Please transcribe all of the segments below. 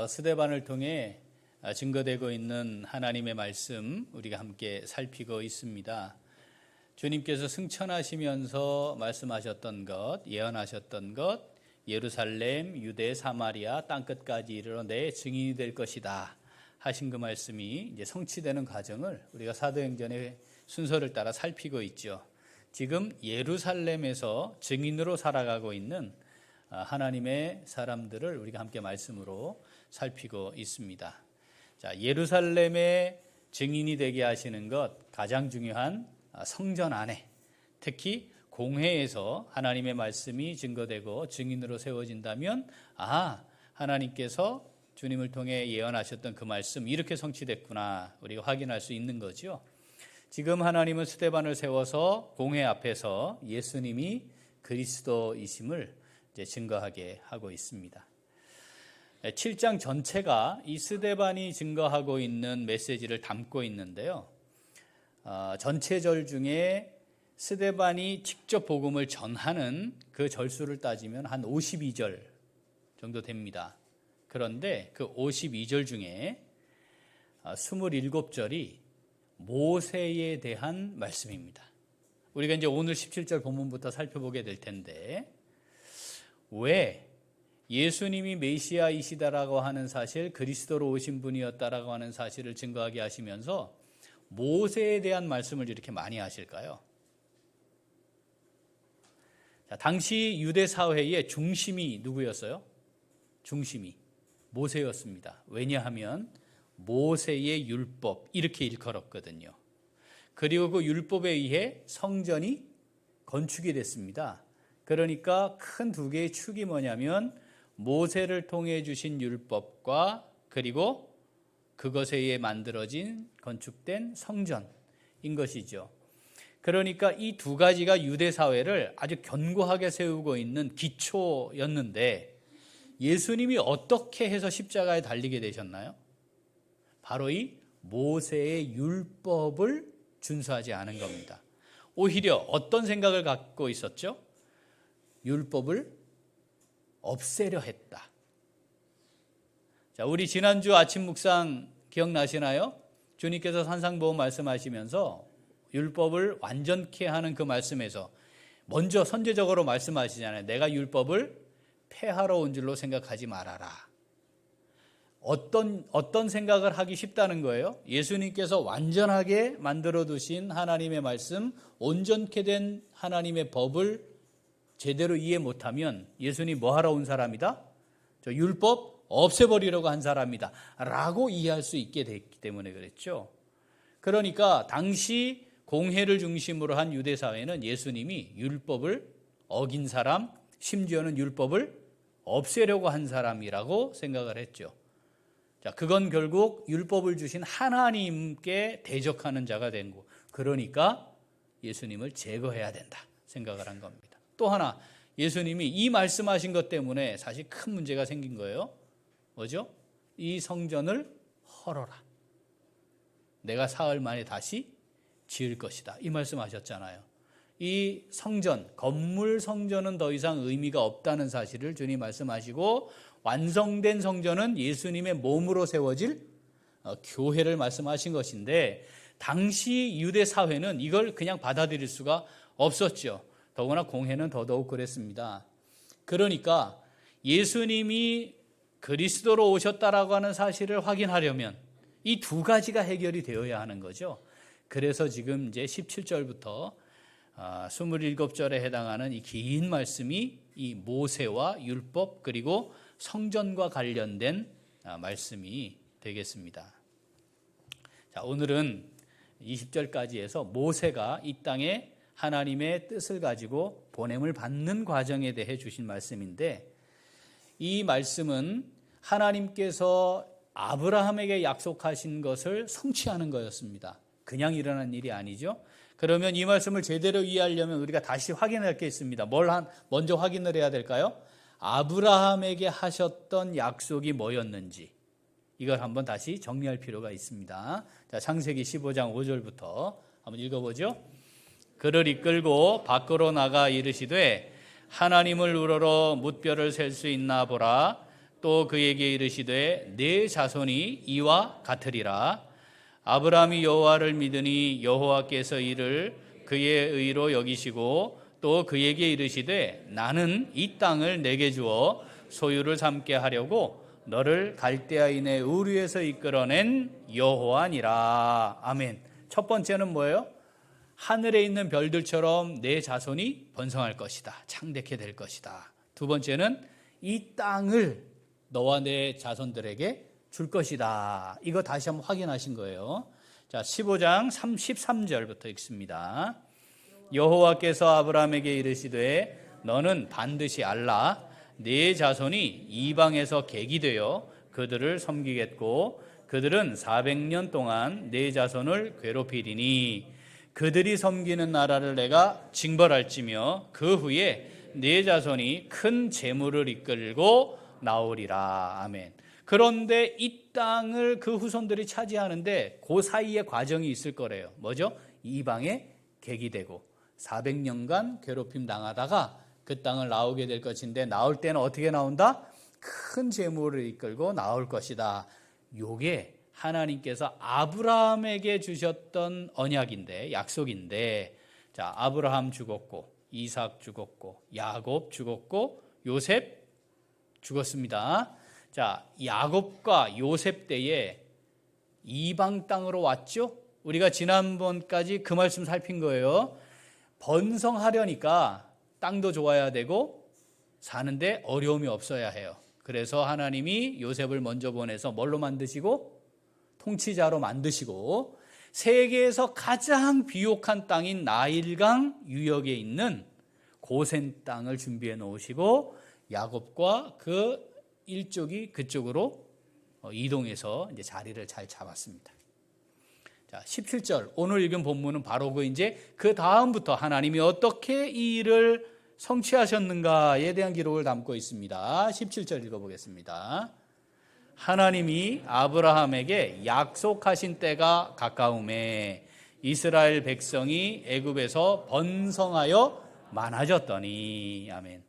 스데반을 통해 증거되고 있는 하나님의 말씀 우리가 함께 살피고 있습니다. 주님께서 승천하시면서 말씀하셨던 것, 예언하셨던 것, 예루살렘, 유대, 사마리아 땅끝까지 이르러 내 증인이 될 것이다 하신 그 말씀이 이제 성취되는 과정을 우리가 사도행전의 순서를 따라 살피고 있죠. 지금 예루살렘에서 증인으로 살아가고 있는 하나님의 사람들을 우리가 함께 말씀으로 살피고 있습니다. 자, 예루살렘의 증인이 되게 하시는 것, 가장 중요한 성전 안에, 특히 공회에서 하나님의 말씀이 증거되고 증인으로 세워진다면 하나님께서 주님을 통해 예언하셨던 그 말씀 이렇게 성취됐구나 우리가 확인할 수 있는 거죠. 지금 하나님은 스데반을 세워서 공회 앞에서 예수님이 그리스도이심을 이제 증거하게 하고 있습니다. 7장 전체가 이 스데반이 증거하고 있는 메시지를 담고 있는데요. 전체 절 중에 스데반이 직접 복음을 전하는 그 절수를 따지면 한 52절 정도 됩니다. 그런데 그 52절 중에 27절이 모세에 대한 말씀입니다. 우리가 이제 오늘 17절 본문부터 살펴보게 될 텐데, 왜 예수님이 메시아이시다라고 하는 사실, 그리스도로 오신 분이었다라고 하는 사실을 증거하게 하시면서 모세에 대한 말씀을 이렇게 많이 하실까요? 자, 당시 유대 사회의 중심이 누구였어요? 중심이 모세였습니다. 왜냐하면 모세의 율법 이렇게 일컬었거든요. 그리고 그 율법에 의해 성전이 건축이 됐습니다. 그러니까 큰 두 개의 축이 뭐냐면 모세를 통해 주신 율법과 그리고 그것에 의해 만들어진 건축된 성전인 것이죠. 그러니까 이 두 가지가 유대 사회를 아주 견고하게 세우고 있는 기초였는데, 예수님이 어떻게 해서 십자가에 달리게 되셨나요? 바로 이 모세의 율법을 준수하지 않은 겁니다. 오히려 어떤 생각을 갖고 있었죠? 율법을 없애려 했다. 자, 우리 지난주 아침 묵상 기억나시나요? 주님께서 산상보험 말씀하시면서 율법을 완전케 하는 그 말씀에서 먼저 선제적으로 말씀하시잖아요. 내가 율법을 폐하러 온 줄로 생각하지 말아라. 어떤 생각을 하기 쉽다는 거예요? 예수님께서 완전하게 만들어 두신 하나님의 말씀, 온전케 된 하나님의 법을 제대로 이해 못하면 예수님 뭐 하러 온 사람이다? 저 율법 없애버리려고 한 사람이다 라고 이해할 수 있게 됐기 때문에 그랬죠. 그러니까 당시 공회를 중심으로 한 유대 사회는 예수님이 율법을 어긴 사람, 심지어는 율법을 없애려고 한 사람이라고 생각을 했죠. 자, 그건 결국 율법을 주신 하나님께 대적하는 자가 된 거. 그러니까 예수님을 제거해야 된다 생각을 한 겁니다. 또 하나, 예수님이 이 말씀하신 것 때문에 사실 큰 문제가 생긴 거예요. 뭐죠? 이 성전을 헐어라. 내가 사흘 만에 다시 지을 것이다. 이 말씀하셨잖아요. 이 성전, 건물 성전은 더 이상 의미가 없다는 사실을 주님 말씀하시고, 완성된 성전은 예수님의 몸으로 세워질 교회를 말씀하신 것인데, 당시 유대 사회는 이걸 그냥 받아들일 수가 없었죠. 더구나 공회는 더더욱 그랬습니다. 그러니까 예수님이 그리스도로 오셨다라고 하는 사실을 확인하려면 이 두 가지가 해결이 되어야 하는 거죠. 그래서 지금 이제 17절부터 27절에 해당하는 이 긴 말씀이 이 모세와 율법 그리고 성전과 관련된 말씀이 되겠습니다. 자, 오늘은 20절까지 해서 모세가 이 땅에 하나님의 뜻을 가지고 보냄을 받는 과정에 대해 주신 말씀인데, 이 말씀은 하나님께서 아브라함에게 약속하신 것을 성취하는 거였습니다. 그냥 일어난 일이 아니죠. 그러면 이 말씀을 제대로 이해하려면 우리가 다시 확인할 게 있습니다. 먼저 확인을 해야 될까요? 아브라함에게 하셨던 약속이 뭐였는지 이걸 한번 다시 정리할 필요가 있습니다. 자, 창세기 15장 5절부터 한번 읽어보죠. 그를 이끌고 밖으로 나가 이르시되 하나님을 우러러 뭇별을 셀 수 있나 보라. 또 그에게 이르시되 내 자손이 이와 같으리라. 아브라함이 여호와를 믿으니 여호와께서 이를 그의 의로 여기시고 또 그에게 이르시되 나는 이 땅을 내게 주어 소유를 삼게 하려고 너를 갈대아인의 우르에서 이끌어낸 여호와니라. 아멘. 첫 번째는 뭐예요? 하늘에 있는 별들처럼 내 자손이 번성할 것이다. 창대케 될 것이다. 두 번째는 이 땅을 너와 내 자손들에게 줄 것이다. 이거 다시 한번 확인하신 거예요. 자, 15장 33절부터 읽습니다. 여호와께서 아브라함에게 이르시되 너는 반드시 알라. 네 자손이 이방에서 객이 되어 그들을 섬기겠고 그들은 400년 동안 네 자손을 괴롭히리니 그들이 섬기는 나라를 내가 징벌할지며 그 후에 네 자손이 큰 재물을 이끌고 나오리라. 아멘. 그런데 이 땅을 그 후손들이 차지하는데 그 사이에 과정이 있을 거래요. 뭐죠? 이방에 객이 되고 400년간 괴롭힘 당하다가 그 땅을 나오게 될 것인데 나올 때는 어떻게 나온다? 큰 재물을 이끌고 나올 것이다. 요게 하나님께서 아브라함에게 주셨던 언약인데, 약속인데, 자, 아브라함 죽었고 이삭 죽었고 야곱 죽었고 요셉 죽었습니다. 자, 야곱과 요셉 때에 이방 땅으로 왔죠? 우리가 지난번까지 그 말씀 살핀 거예요. 번성하려니까 땅도 좋아야 되고 사는데 어려움이 없어야 해요. 그래서 하나님이 요셉을 먼저 보내서 뭘로 만드시고 통치자로 만드시고 세계에서 가장 비옥한 땅인 나일강 유역에 있는 고센 땅을 준비해 놓으시고 야곱과 그 일족이 그쪽으로 이동해서 이제 자리를 잘 잡았습니다. 자, 17절 오늘 읽은 본문은 바로 그 다음부터 하나님이 어떻게 이 일을 성취하셨는가에 대한 기록을 담고 있습니다. 17절 읽어보겠습니다. 하나님이 아브라함에게 약속하신 때가 가까움에 이스라엘 백성이 애굽에서 번성하여 많아졌더니. 아멘.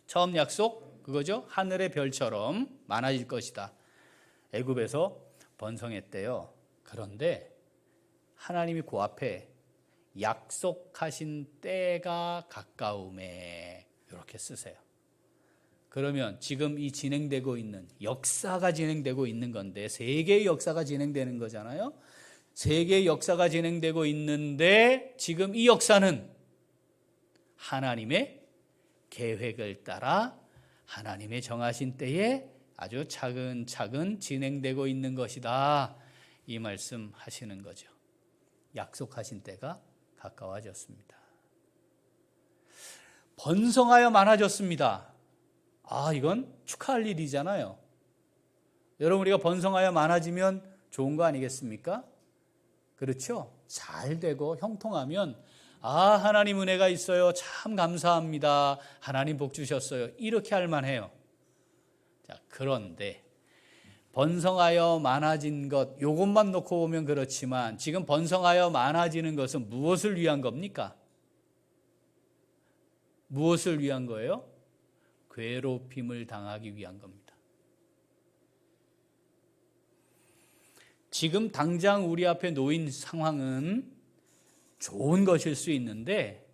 처음 약속 그거죠. 하늘의 별처럼 많아질 것이다. 애굽에서 번성했대요. 그런데 하나님이 그 앞에 약속하신 때가 가까움에 이렇게 쓰세요. 그러면 지금 이 진행되고 있는 역사가 진행되고 있는 건데 세계의 역사가 진행되는 거잖아요. 세계의 역사가 진행되고 있는데 지금 이 역사는 하나님의 계획을 따라 하나님의 정하신 때에 아주 차근차근 진행되고 있는 것이다. 이 말씀 하시는 거죠. 약속하신 때가 가까워졌습니다. 번성하여 많아졌습니다. 이건 축하할 일이잖아요. 여러분, 우리가 번성하여 많아지면 좋은 거 아니겠습니까? 그렇죠? 잘 되고 형통하면 하나님 은혜가 있어요. 참 감사합니다. 하나님 복 주셨어요. 이렇게 할 만해요. 자, 그런데 번성하여 많아진 것 요것만 놓고 보면 그렇지만 지금 번성하여 많아지는 것은 무엇을 위한 겁니까? 무엇을 위한 거예요? 괴롭힘을 당하기 위한 겁니다. 지금 당장 우리 앞에 놓인 상황은 좋은 것일 수 있는데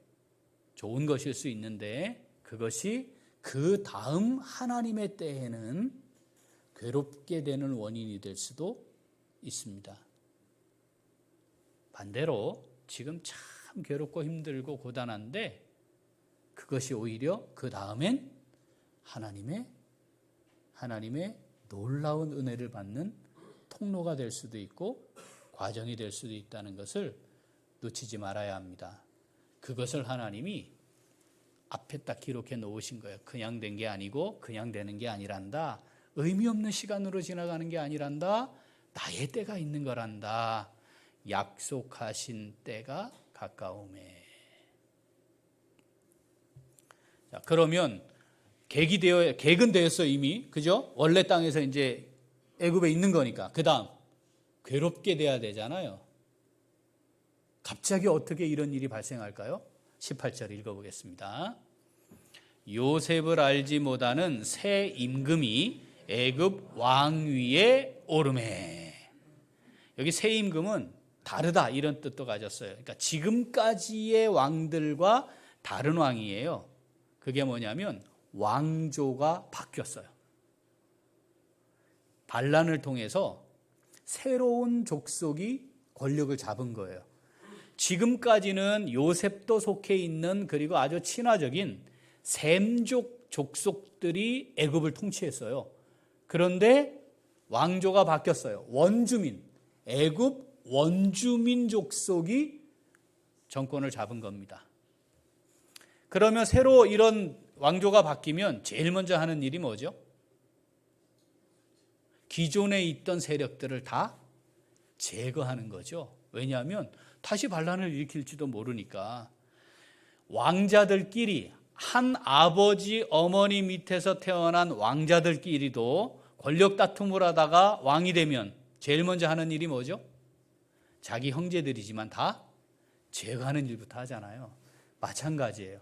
그것이 그 다음 하나님의 때에는 괴롭게 되는 원인이 될 수도 있습니다. 반대로 지금 참 괴롭고 힘들고 고단한데 그것이 오히려 그 다음엔 하나님의 놀라운 은혜를 받는 통로가 될 수도 있고 과정이 될 수도 있다는 것을 놓치지 말아야 합니다. 그것을 하나님이 앞에 딱 기록해 놓으신 거예요. 그냥 된 게 아니고 그냥 되는 게 아니란다. 의미 없는 시간으로 지나가는 게 아니란다. 나의 때가 있는 거란다. 약속하신 때가 가까움에. 자, 그러면 객은 되었어 이미. 그죠? 원래 땅에서 이제 애굽에 있는 거니까. 그다음 괴롭게 돼야 되잖아요. 갑자기 어떻게 이런 일이 발생할까요? 18절 읽어보겠습니다. 요셉을 알지 못하는 새 임금이 애굽 왕위에 오르매. 여기 새 임금은 다르다 이런 뜻도 가졌어요. 그러니까 지금까지의 왕들과 다른 왕이에요. 그게 뭐냐면 왕조가 바뀌었어요. 반란을 통해서 새로운 족속이 권력을 잡은 거예요. 지금까지는 요셉도 속해 있는 그리고 아주 친화적인 셈족 족속들이 애굽을 통치했어요. 그런데 왕조가 바뀌었어요. 원주민, 애굽 원주민 족속이 정권을 잡은 겁니다. 그러면 새로 이런 왕조가 바뀌면 제일 먼저 하는 일이 뭐죠? 기존에 있던 세력들을 다 제거하는 거죠. 왜냐하면 다시 반란을 일으킬지도 모르니까. 왕자들끼리, 한 아버지 어머니 밑에서 태어난 왕자들끼리도 권력 다툼을 하다가 왕이 되면 제일 먼저 하는 일이 뭐죠? 자기 형제들이지만 다 제거하는 일부터 하잖아요. 마찬가지예요.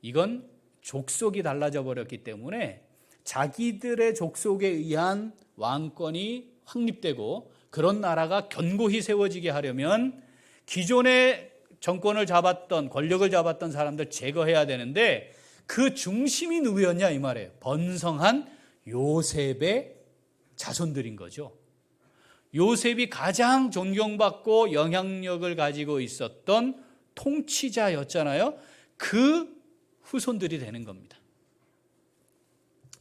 이건 족속이 달라져 버렸기 때문에 자기들의 족속에 의한 왕권이 확립되고 그런 나라가 견고히 세워지게 하려면 기존의 정권을 잡았던, 권력을 잡았던 사람들 제거해야 되는데 그 중심이 누구였냐 이 말이에요. 번성한 요셉의 자손들인 거죠. 요셉이 가장 존경받고 영향력을 가지고 있었던 통치자였잖아요. 그 후손들이 되는 겁니다.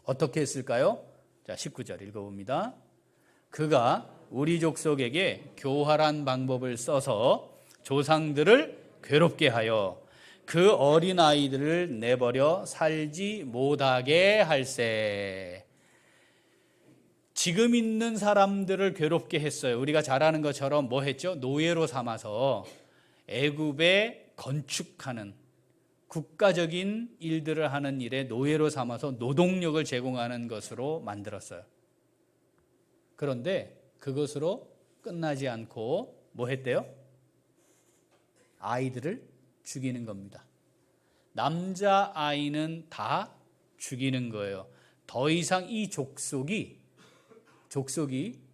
어떻게 했을까요? 자, 19절 읽어봅니다. 그가 우리 족속에게 교활한 방법을 써서 조상들을 괴롭게 하여 그 어린아이들을 내버려 살지 못하게 할세. 지금 있는 사람들을 괴롭게 했어요. 우리가 잘 아는 것처럼 뭐 했죠? 노예로 삼아서 애굽에 건축하는 국가적인 일들을 하는 일에 노예로 삼아서 노동력을 제공하는 것으로 만들었어요. 그런데 그것으로 끝나지 않고 뭐 했대요? 아이들을 죽이는 겁니다. 남자아이는 다 죽이는 거예요. 더 이상 이 족속이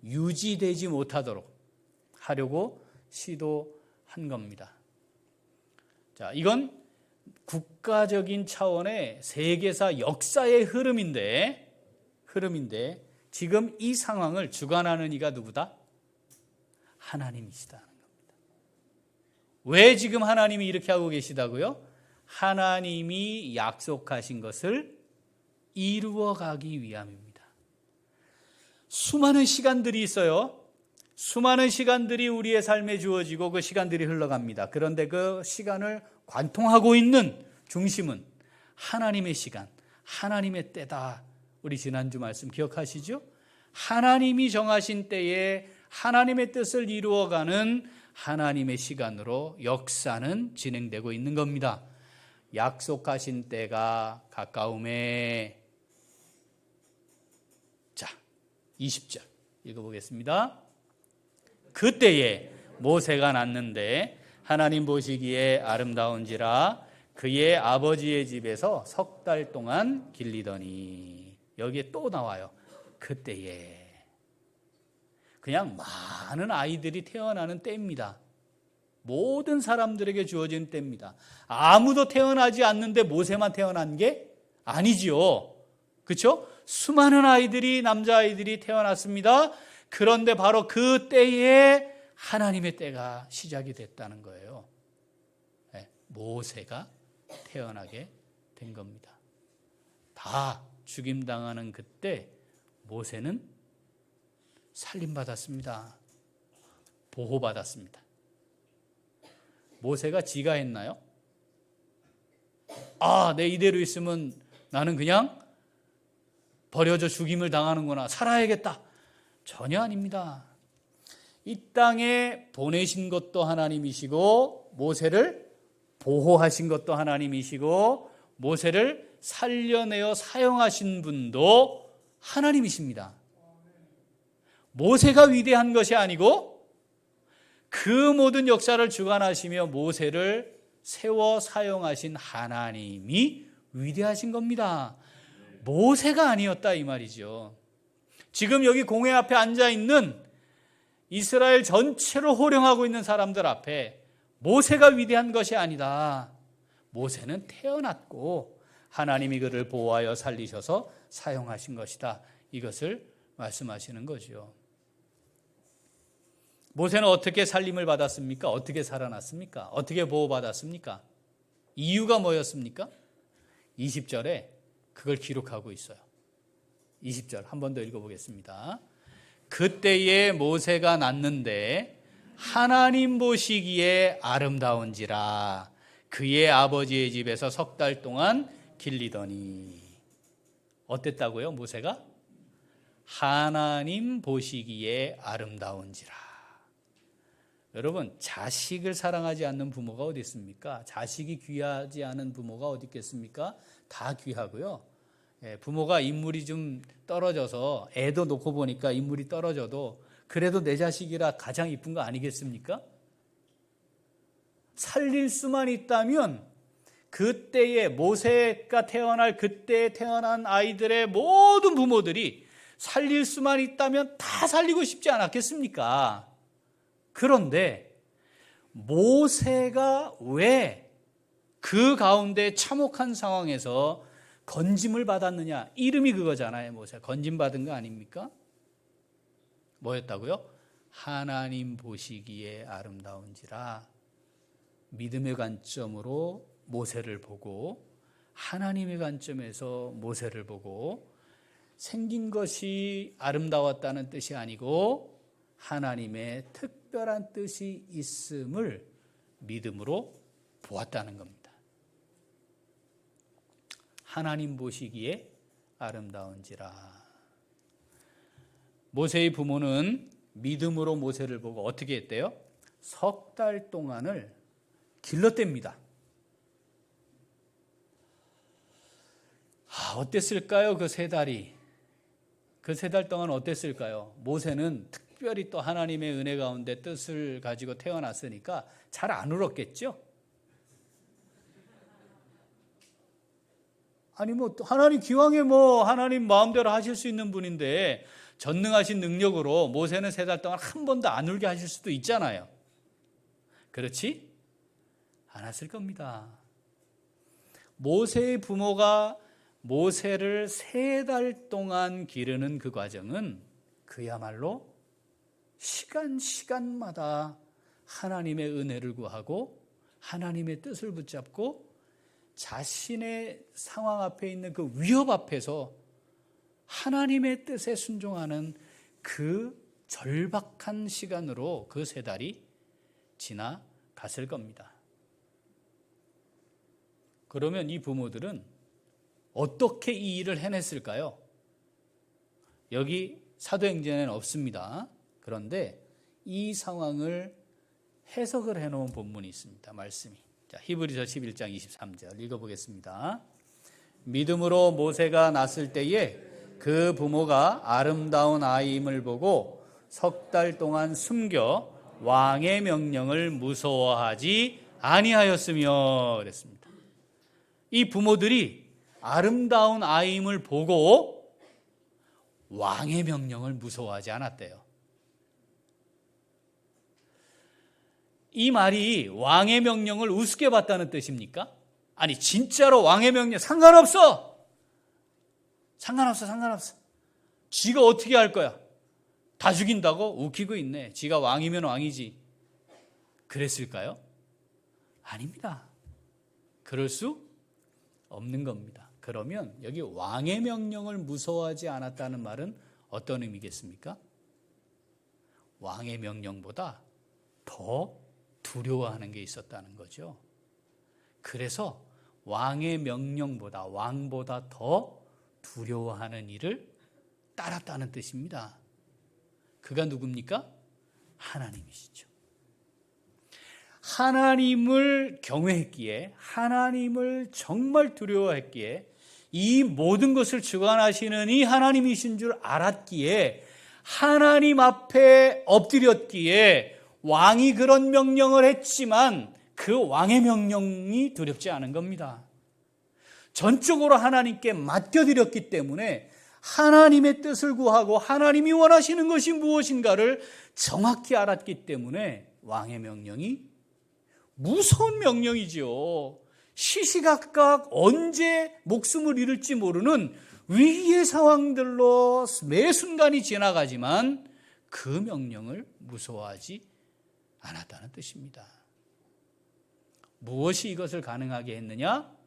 유지되지 못하도록 하려고 시도한 겁니다. 자, 이건 국가적인 차원의 세계사 역사의 흐름인데 지금 이 상황을 주관하는 이가 누구다? 하나님이시다는 겁니다. 왜 지금 하나님이 이렇게 하고 계시다고요? 하나님이 약속하신 것을 이루어가기 위함입니다. 수많은 시간들이 있어요. 수많은 시간들이 우리의 삶에 주어지고 그 시간들이 흘러갑니다. 그런데 그 시간을 관통하고 있는 중심은 하나님의 시간, 하나님의 때다. 우리 지난주 말씀 기억하시죠? 하나님이 정하신 때에 하나님의 뜻을 이루어가는 하나님의 시간으로 역사는 진행되고 있는 겁니다. 약속하신 때가 가까움에. 자, 20절 읽어보겠습니다. 그때에 모세가 낳는데 하나님 보시기에 아름다운지라 그의 아버지의 집에서 3달 동안 길리더니. 여기에 또 나와요. 그때에. 그냥 많은 아이들이 태어나는 때입니다. 모든 사람들에게 주어진 때입니다. 아무도 태어나지 않는데 모세만 태어난 게 아니지요. 그렇죠? 수많은 아이들이, 남자아이들이 태어났습니다. 그런데 바로 그 때에 하나님의 때가 시작이 됐다는 거예요. 네, 모세가 태어나게 된 겁니다. 다 죽임당하는 그때 모세는 살림받았습니다. 보호받았습니다. 모세가 지가 했나요? 내 이대로 있으면 나는 그냥 버려져 죽임을 당하는구나. 살아야겠다. 전혀 아닙니다. 이 땅에 보내신 것도 하나님이시고 모세를 보호하신 것도 하나님이시고 모세를 살려내어 사용하신 분도 하나님이십니다. 모세가 위대한 것이 아니고 그 모든 역사를 주관하시며 모세를 세워 사용하신 하나님이 위대하신 겁니다. 모세가 아니었다 이 말이죠. 지금 여기 공회 앞에 앉아 있는 이스라엘 전체를 호령하고 있는 사람들 앞에 모세가 위대한 것이 아니다. 모세는 태어났고 하나님이 그를 보호하여 살리셔서 사용하신 것이다. 이것을 말씀하시는 거죠. 모세는 어떻게 살림을 받았습니까? 어떻게 살아났습니까? 어떻게 보호받았습니까? 이유가 뭐였습니까? 20절에 그걸 기록하고 있어요. 20절 한 번 더 읽어보겠습니다. 그때에 모세가 낳는데 하나님 보시기에 아름다운지라 그의 아버지의 집에서 3달 동안 길리더니. 어땠다고요? 모세가? 하나님 보시기에 아름다운지라. 여러분, 자식을 사랑하지 않는 부모가 어디 있습니까? 자식이 귀하지 않은 부모가 어디 있겠습니까? 다 귀하고요. 부모가 인물이 좀 떨어져서 애도 놓고 보니까 인물이 떨어져도 그래도 내 자식이라 가장 이쁜 거 아니겠습니까? 살릴 수만 있다면 그때에 모세가 태어날 그때에 태어난 아이들의 모든 부모들이 살릴 수만 있다면 다 살리고 싶지 않았겠습니까? 그런데 모세가 왜 그 가운데 참혹한 상황에서 건짐을 받았느냐? 이름이 그거잖아요. 모세 건짐 받은 거 아닙니까? 뭐였다고요? 하나님 보시기에 아름다운지라. 믿음의 관점으로 모세를 보고 하나님의 관점에서 모세를 보고 생긴 것이 아름다웠다는 뜻이 아니고 하나님의 특별한 뜻이 있음을 믿음으로 보았다는 겁니다. 하나님 보시기에 아름다운지라. 모세의 부모는 믿음으로 모세를 보고 어떻게 했대요? 3달 동안을 길렀답니다. 어땠을까요? 그 3달이. 그 3달 동안 어땠을까요? 모세는 특별히 또 하나님의 은혜 가운데 뜻을 가지고 태어났으니까 잘 안 울었겠죠? 아니 하나님 기왕에 하나님 마음대로 하실 수 있는 분인데 전능하신 능력으로 모세는 3달 동안 한 번도 안 울게 하실 수도 있잖아요. 그렇지? 않았을 겁니다. 모세의 부모가 모세를 3달 동안 기르는 그 과정은 그야말로 시간마다 하나님의 은혜를 구하고 하나님의 뜻을 붙잡고 자신의 상황 앞에 있는 그 위협 앞에서 하나님의 뜻에 순종하는 그 절박한 시간으로 그 3달이 지나갔을 겁니다. 그러면 이 부모들은 어떻게 이 일을 해냈을까요? 여기 사도행전에는 없습니다. 그런데 이 상황을 해석을 해놓은 본문이 있습니다. 말씀이. 자, 히브리서 11장 23절 읽어보겠습니다. 믿음으로 모세가 났을 때에 그 부모가 아름다운 아이임을 보고 3달 동안 숨겨 왕의 명령을 무서워하지 아니하였으며 그랬습니다. 이 부모들이 아름다운 아이임을 보고 왕의 명령을 무서워하지 않았대요. 이 말이 왕의 명령을 우습게 봤다는 뜻입니까? 아니 진짜로 왕의 명령 상관없어. 지가 어떻게 할 거야? 다 죽인다고? 웃기고 있네. 지가 왕이면 왕이지. 그랬을까요? 아닙니다. 그럴 수 없는 겁니다. 그러면 여기 왕의 명령을 무서워하지 않았다는 말은 어떤 의미겠습니까? 왕의 명령보다 더 두려워하는 게 있었다는 거죠. 그래서 왕의 명령보다 왕보다 더 두려워하는 일을 따랐다는 뜻입니다. 그가 누굽니까? 하나님이시죠. 하나님을 경외했기에 하나님을 정말 두려워했기에 이 모든 것을 주관하시는 이 하나님이신 줄 알았기에 하나님 앞에 엎드렸기에 왕이 그런 명령을 했지만 그 왕의 명령이 두렵지 않은 겁니다. 전적으로 하나님께 맡겨드렸기 때문에 하나님의 뜻을 구하고 하나님이 원하시는 것이 무엇인가를 정확히 알았기 때문에 왕의 명령이 무서운 명령이지요. 시시각각 언제 목숨을 잃을지 모르는 위기의 상황들로 매 순간이 지나가지만 그 명령을 무서워하지 않았다는 뜻입니다. 무엇이 이것을 가능하게 했느냐?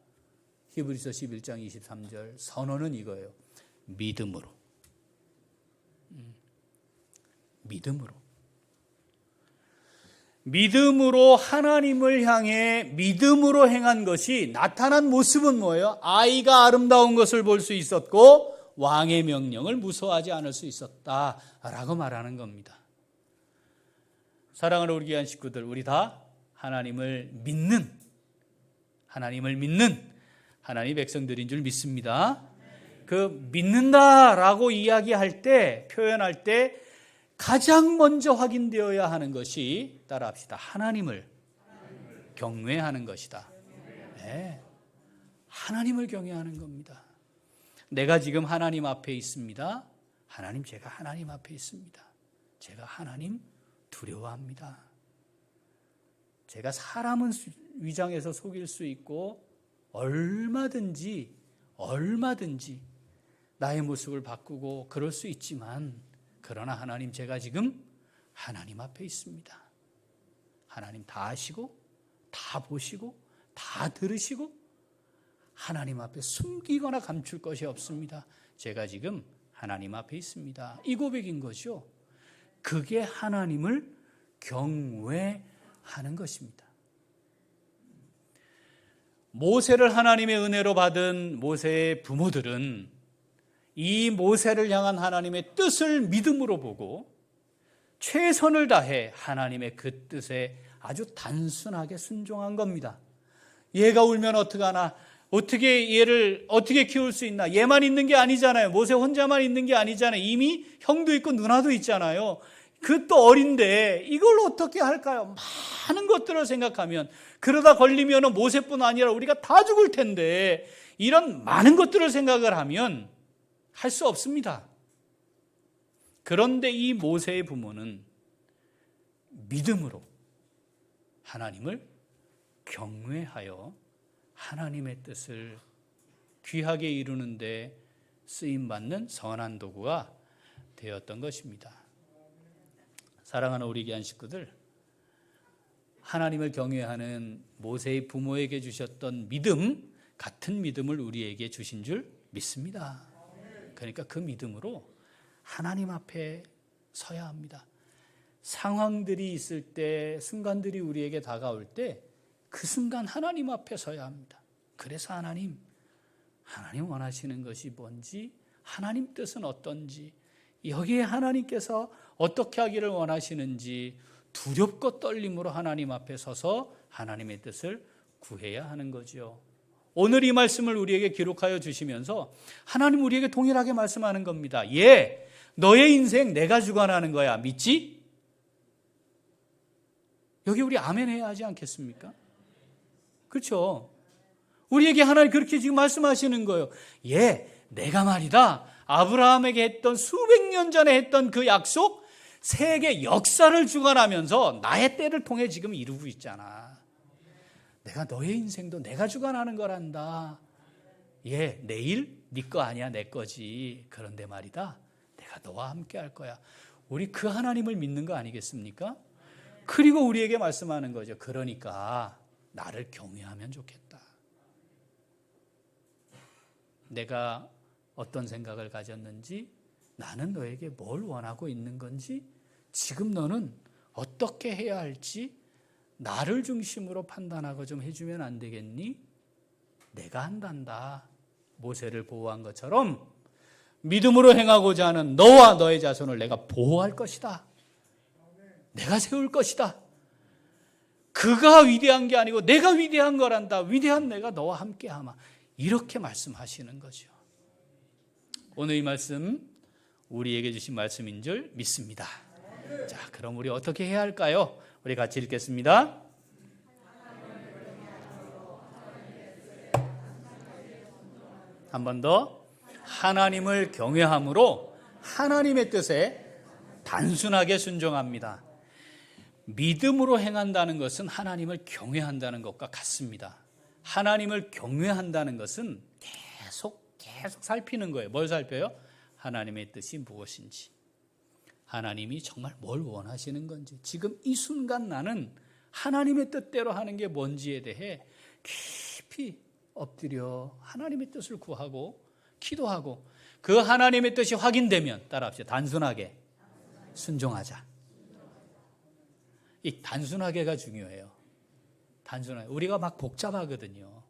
히브리서 11장 23절 선언은 이거예요. 믿음으로. 믿음으로 하나님을 향해 믿음으로 행한 것이 나타난 모습은 뭐예요? 아이가 아름다운 것을 볼 수 있었고 왕의 명령을 무서워하지 않을 수 있었다라고 말하는 겁니다. 사랑하는 우리 귀한 식구들, 우리 다 하나님을 믿는 하나님 백성들인 줄 믿습니다. 그 믿는다라고 이야기할 때, 표현할 때 가장 먼저 확인되어야 하는 것이, 따라합시다, 하나님을 경외하는 것이다. 네, 하나님을 경외하는 겁니다. 내가 지금 하나님 앞에 있습니다. 하나님, 제가 하나님 앞에 있습니다. 제가 하나님 두려워합니다. 제가 사람은 위장해서 속일 수 있고 얼마든지 나의 모습을 바꾸고 그럴 수 있지만, 그러나 하나님, 제가 지금 하나님 앞에 있습니다. 하나님 다 아시고 다 보시고 다 들으시고 하나님 앞에 숨기거나 감출 것이 없습니다. 제가 지금 하나님 앞에 있습니다. 이 고백인 거죠. 그게 하나님을 경외하는 것입니다. 모세를 하나님의 은혜로 받은 모세의 부모들은 이 모세를 향한 하나님의 뜻을 믿음으로 보고 최선을 다해 하나님의 그 뜻에 아주 단순하게 순종한 겁니다. 얘가 울면 어떡하나, 어떻게 얘를 어떻게 키울 수 있나, 얘만 있는 게 아니잖아요. 모세 혼자만 있는 게 아니잖아요. 이미 형도 있고 누나도 있잖아요. 그 또 어린데 이걸 어떻게 할까요? 많은 것들을 생각하면, 그러다 걸리면 모세뿐 아니라 우리가 다 죽을 텐데, 이런 많은 것들을 생각을 하면 할 수 없습니다. 그런데 이 모세의 부모는 믿음으로 하나님을 경외하여 하나님의 뜻을 귀하게 이루는 데 쓰임받는 선한 도구가 되었던 것입니다. 사랑하는 우리 귀한 식구들, 하나님을 경외하는 모세의 부모에게 주셨던 믿음, 같은 믿음을 우리에게 주신 줄 믿습니다. 그러니까 그 믿음으로 하나님 앞에 서야 합니다. 상황들이 있을 때, 순간들이 우리에게 다가올 때 그 순간 하나님 앞에 서야 합니다. 그래서 하나님 원하시는 것이 뭔지, 하나님 뜻은 어떤지, 여기에 하나님께서 어떻게 하기를 원하시는지 두렵고 떨림으로 하나님 앞에 서서 하나님의 뜻을 구해야 하는 거죠. 오늘 이 말씀을 우리에게 기록하여 주시면서 하나님 우리에게 동일하게 말씀하는 겁니다. 예, 너의 인생 내가 주관하는 거야. 믿지? 여기 우리 아멘 해야 하지 않겠습니까? 그렇죠? 우리에게 하나님 그렇게 지금 말씀하시는 거예요. 예, 내가 말이다, 아브라함에게 했던 수백 년 전에 했던 그 약속, 세계 역사를 주관하면서 나의 때를 통해 지금 이루고 있잖아. 내가 너의 인생도 내가 주관하는 거란다. 예, 내일 네 거 아니야, 내 거지. 그런데 말이다, 내가 너와 함께 할 거야. 우리 그 하나님을 믿는 거 아니겠습니까? 그리고 우리에게 말씀하는 거죠. 그러니까 나를 경외하면 좋겠다. 내가 어떤 생각을 가졌는지, 나는 너에게 뭘 원하고 있는 건지, 지금 너는 어떻게 해야 할지 나를 중심으로 판단하고 좀 해주면 안 되겠니? 내가 한단다. 모세를 보호한 것처럼 믿음으로 행하고자 하는 너와 너의 자손을 내가 보호할 것이다. 내가 세울 것이다. 그가 위대한 게 아니고 내가 위대한 거란다. 위대한 내가 너와 함께하마. 이렇게 말씀하시는 거죠. 오늘 이 말씀 우리에게 주신 말씀인 줄 믿습니다. 자, 그럼 우리 어떻게 해야 할까요? 우리 같이 읽겠습니다. 한 번 더. 하나님을 경외함으로 하나님의 뜻에 단순하게 순종합니다. 믿음으로 행한다는 것은 하나님을 경외한다는 것과 같습니다. 하나님을 경외한다는 것은 계속 살피는 거예요. 뭘 살펴요? 하나님의 뜻이 무엇인지, 하나님이 정말 뭘 원하시는 건지, 지금 이 순간 나는 하나님의 뜻대로 하는 게 뭔지에 대해 깊이 엎드려 하나님의 뜻을 구하고 기도하고, 그 하나님의 뜻이 확인되면 따라합시다. 단순하게 순종하자. 이 단순하게가 중요해요. 단순하게. 우리가 막 복잡하거든요.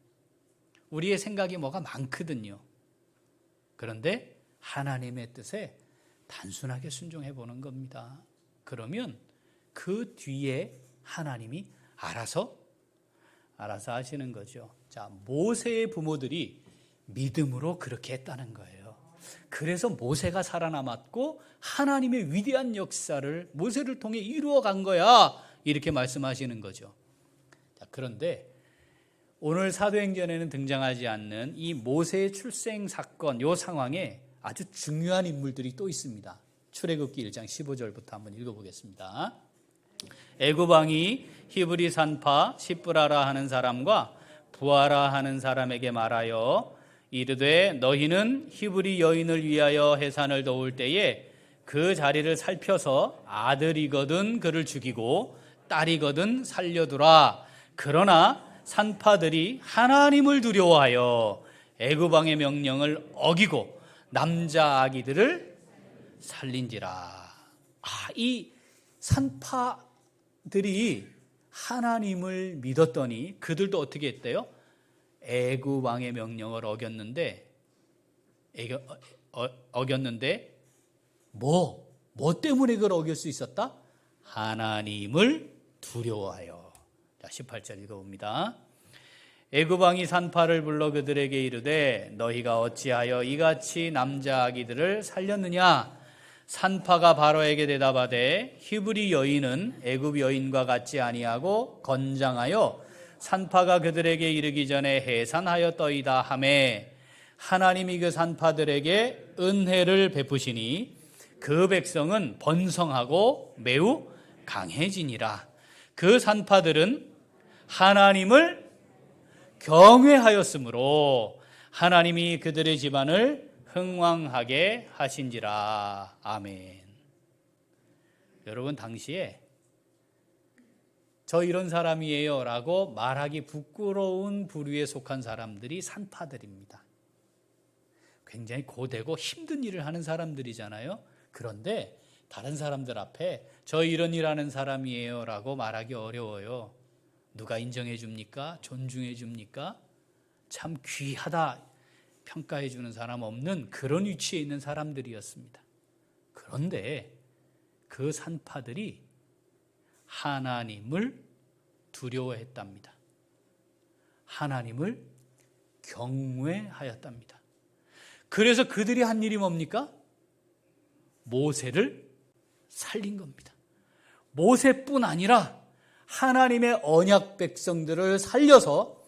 우리의 생각이 뭐가 많거든요. 그런데 하나님의 뜻에 단순하게 순종해 보는 겁니다. 그러면 그 뒤에 하나님이 알아서 하시는 거죠. 자, 모세의 부모들이 믿음으로 그렇게 했다는 거예요. 그래서 모세가 살아남았고 하나님의 위대한 역사를 모세를 통해 이루어 간 거야, 이렇게 말씀하시는 거죠. 자, 그런데 오늘 사도행전에는 등장하지 않는 이 모세의 출생 사건, 이 상황에 아주 중요한 인물들이 또 있습니다. 출애굽기 1장 15절부터 한번 읽어보겠습니다. 애굽 왕이 히브리 산파 시브라라 하는 사람과 부하라 하는 사람에게 말하여 이르되 너희는 히브리 여인을 위하여 해산을 도울 때에 그 자리를 살펴서 아들이거든 그를 죽이고 딸이거든 살려두라. 그러나 산파들이 하나님을 두려워하여 애굽 왕의 명령을 어기고 남자 아기들을 살린지라. 이 산파들이 하나님을 믿었더니 그들도 어떻게 했대요? 애굽 왕의 명령을 어겼는데 뭐 때문에 그걸 어길 수 있었다? 하나님을 두려워하여. 자, 18절 읽어봅니다. 애굽 왕이 산파를 불러 그들에게 이르되 너희가 어찌하여 이같이 남자 아기들을 살렸느냐? 산파가 바로에게 대답하되 히브리 여인은 애굽 여인과 같지 아니하고 건장하여 산파가 그들에게 이르기 전에 해산하였더이다 하매 하나님이 그 산파들에게 은혜를 베푸시니 그 백성은 번성하고 매우 강해지니라. 그 산파들은 하나님을 경외하였으므로 하나님이 그들의 집안을 흥왕하게 하신지라. 아멘. 여러분, 당시에 저 이런 사람이에요 라고 말하기 부끄러운 부류에 속한 사람들이 산파들입니다. 굉장히 고되고 힘든 일을 하는 사람들이잖아요. 그런데 다른 사람들 앞에 저 이런 일 하는 사람이에요 라고 말하기 어려워요. 누가 인정해 줍니까? 존중해 줍니까? 참 귀하다 평가해 주는 사람 없는 그런 위치에 있는 사람들이었습니다. 그런데 그 산파들이 하나님을 두려워했답니다. 하나님을 경외하였답니다. 그래서 그들이 한 일이 뭡니까? 모세를 살린 겁니다. 모세뿐 아니라 하나님의 언약 백성들을 살려서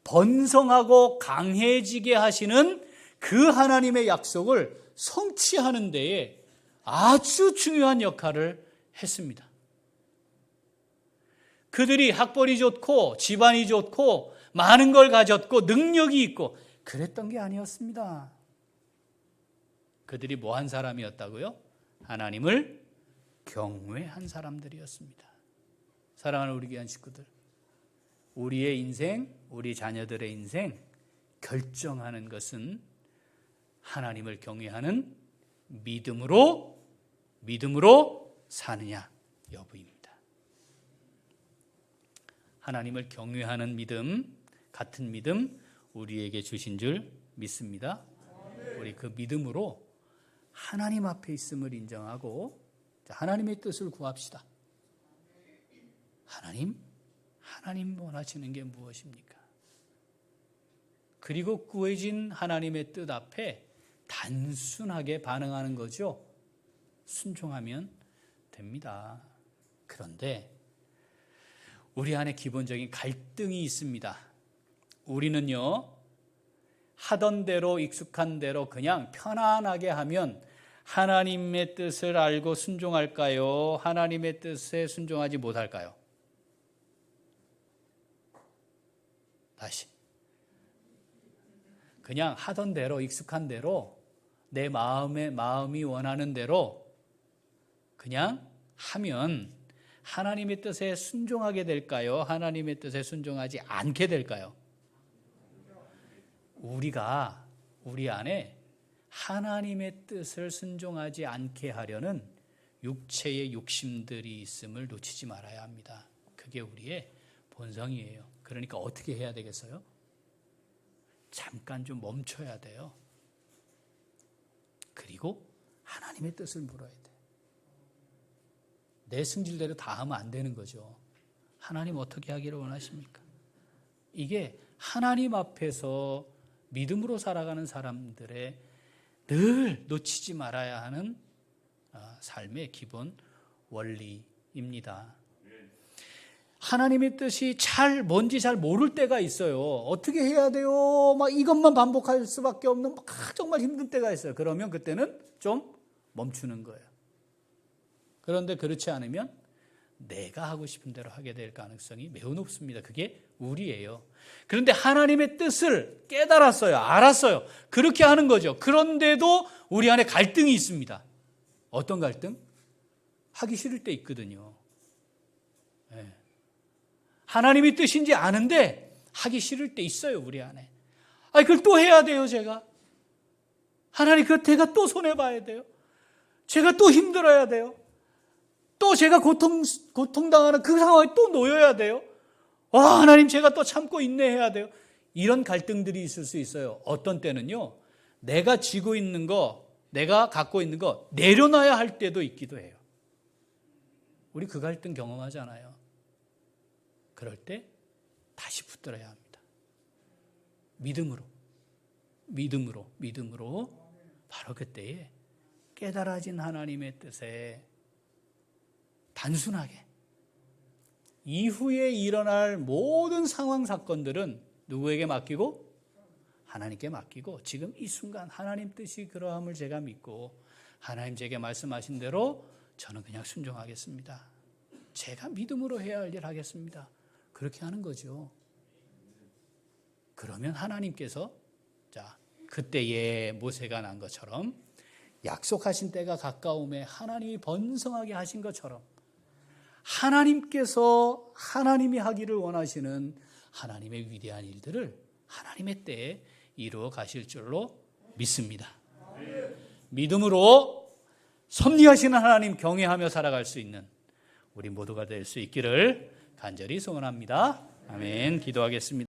번성하고 강해지게 하시는 그 하나님의 약속을 성취하는 데에 아주 중요한 역할을 했습니다. 그들이 학벌이 좋고 집안이 좋고 많은 걸 가졌고 능력이 있고 그랬던 게 아니었습니다. 그들이 뭐 한 사람이었다고요? 하나님을 경외한 사람들이었습니다. 사랑하는 우리 귀한 식구들, 우리의 인생, 우리 자녀들의 인생 결정하는 것은 하나님을 경외하는 믿음으로 사느냐 여부입니다. 하나님을 경외하는 믿음, 같은 믿음 우리에게 주신 줄 믿습니다. 우리 그 믿음으로 하나님 앞에 있음을 인정하고 하나님의 뜻을 구합시다. 하나님 원하시는 게 무엇입니까? 그리고 구해진 하나님의 뜻 앞에 단순하게 반응하는 거죠. 순종하면 됩니다. 그런데 우리 안에 기본적인 갈등이 있습니다. 우리는요, 하던 대로 익숙한 대로 그냥 편안하게 하면 하나님의 뜻을 알고 순종할까요? 하나님의 뜻에 순종하지 못할까요? 다시. 그냥 하던 대로 익숙한 대로 내 마음이 원하는 대로 그냥 하면 하나님의 뜻에 순종하게 될까요? 하나님의 뜻에 순종하지 않게 될까요? 우리가 우리 안에 하나님의 뜻을 순종하지 않게 하려는 육체의 욕심들이 있음을 놓치지 말아야 합니다. 그게 우리의 본성이에요. 그러니까 어떻게 해야 되겠어요? 잠깐 좀 멈춰야 돼요. 그리고 하나님의 뜻을 물어야 돼요. 내 승질대로 다 하면 안 되는 거죠. 하나님 어떻게 하기를 원하십니까? 이게 하나님 앞에서 믿음으로 살아가는 사람들의 늘 놓치지 말아야 하는 삶의 기본 원리입니다. 하나님의 뜻이 뭔지 잘 모를 때가 있어요. 어떻게 해야 돼요? 막 이것만 반복할 수밖에 없는 정말 힘든 때가 있어요. 그러면 그때는 좀 멈추는 거예요. 그런데 그렇지 않으면 내가 하고 싶은 대로 하게 될 가능성이 매우 높습니다. 그게 우리예요. 그런데 하나님의 뜻을 깨달았어요. 알았어요. 그렇게 하는 거죠. 그런데도 우리 안에 갈등이 있습니다. 어떤 갈등? 하기 싫을 때 있거든요. 네. 하나님의 뜻인지 아는데 하기 싫을 때 있어요. 우리 안에. 그걸 또 해야 돼요. 제가. 하나님 제가 또 손해봐야 돼요. 제가 또 힘들어야 돼요. 또 제가 고통당하는 그 상황에 또 놓여야 돼요. 하나님 제가 또 참고 인내해야 돼요. 이런 갈등들이 있을 수 있어요. 어떤 때는요. 내가 쥐고 있는 거, 내가 갖고 있는 거 내려놔야 할 때도 있기도 해요. 우리 그 갈등 경험하잖아요. 그럴 때 다시 붙들어야 합니다. 믿음으로 바로 그때에 깨달아진 하나님의 뜻에 단순하게 이후에 일어날 모든 상황 사건들은 누구에게 맡기고? 하나님께 맡기고 지금 이 순간 하나님 뜻이 그러함을 제가 믿고 하나님 제게 말씀하신 대로 저는 그냥 순종하겠습니다. 제가 믿음으로 해야 할 일 하겠습니다. 그렇게 하는 거죠. 그러면 하나님께서 그때에 모세가 난 것처럼 약속하신 때가 가까움에 하나님이 번성하게 하신 것처럼 하나님께서 하나님이 하기를 원하시는 하나님의 위대한 일들을 하나님의 때에 이루어 가실 줄로 믿습니다. 믿음으로 섭리하시는 하나님 경외하며 살아갈 수 있는 우리 모두가 될 수 있기를 간절히 소원합니다. 아멘. 기도하겠습니다.